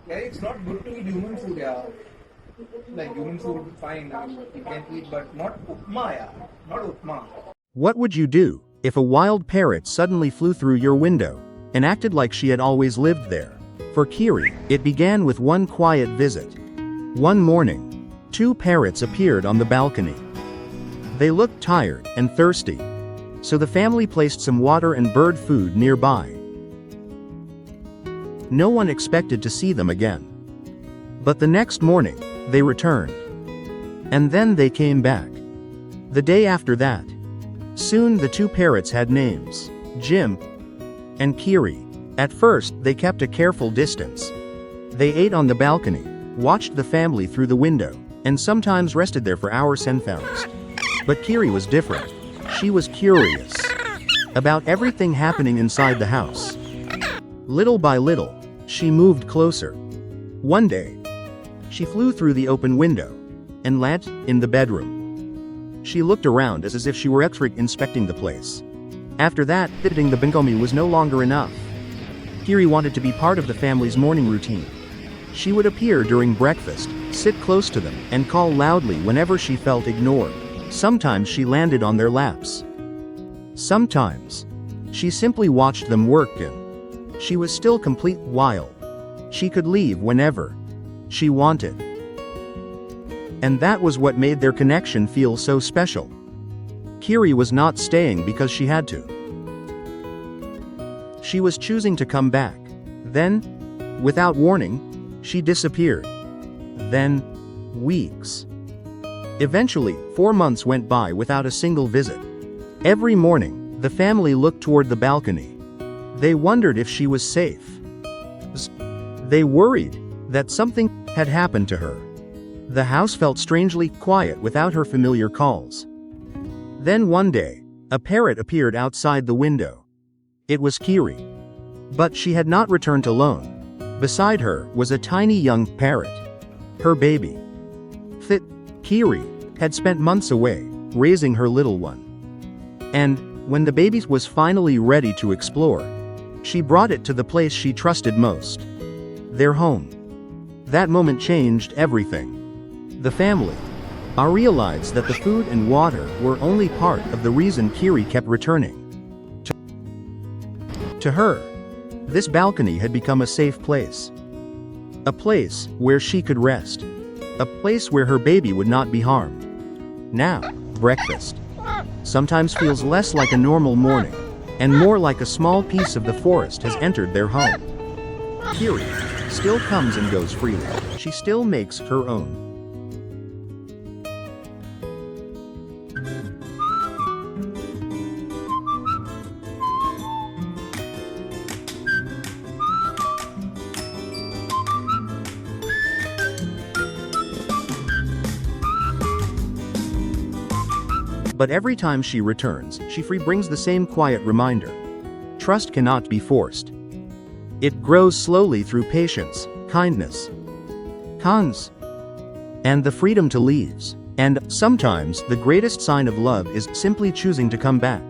Yeah, it's not good to eat human food, yeah. Like human food, fine. I mean, you can eat, but not upma, yeah. Not upma. What would you do if a wild parrot suddenly flew through your window and acted like she had always lived there? For Kiri, it began with one quiet visit. One morning, two parrots appeared on the balcony. They looked tired and thirsty, so the family placed some water and bird food nearby. No one expected to see them again. But the next morning, they returned. And then they came back. The day after that. Soon the two parrots had names, Jim and Kiri. At first, they kept a careful distance. They ate on the balcony, watched the family through the window, and sometimes rested there for hours and hours. But Kiri was different. She was curious about everything happening inside the house. Little by little, she moved closer. One day, she flew through the open window and landed in the bedroom. She looked around as if she were inspecting the place. After that, visiting the balcony was no longer enough. Kiri wanted to be part of the family's morning routine. She would appear during breakfast, sit close to them, and call loudly whenever she felt ignored. Sometimes she landed on their laps. Sometimes, she simply watched them work and she was still complete wild. She could leave whenever she wanted. And that was what made their connection feel so special. Kiri was not staying because she had to. She was choosing to come back. Then, without warning, she disappeared. Then, weeks. Eventually, 4 months went by without a single visit. Every morning, the family looked toward the balcony. They wondered if she was safe. They worried that something had happened to her. The house felt strangely quiet without her familiar calls. Then one day, a parrot appeared outside the window. It was Kiri. But she had not returned alone. Beside her was a tiny young parrot. Her baby. Kiri had spent months away, raising her little one. And, when the baby was finally ready to explore, she brought it to the place she trusted most. Their home. That moment changed everything. The family realized that the food and water were only part of the reason Kiri kept returning. To her, this balcony had become a safe place. A place where she could rest. A place where her baby would not be harmed. Now, breakfast sometimes feels less like a normal morning, and more like a small piece of the forest has entered their home. Kiri still comes and goes freely. She still makes her own. But every time she returns, she brings the same quiet reminder. Trust cannot be forced. It grows slowly through patience, kindness, and the freedom to leave. And sometimes the greatest sign of love is simply choosing to come back.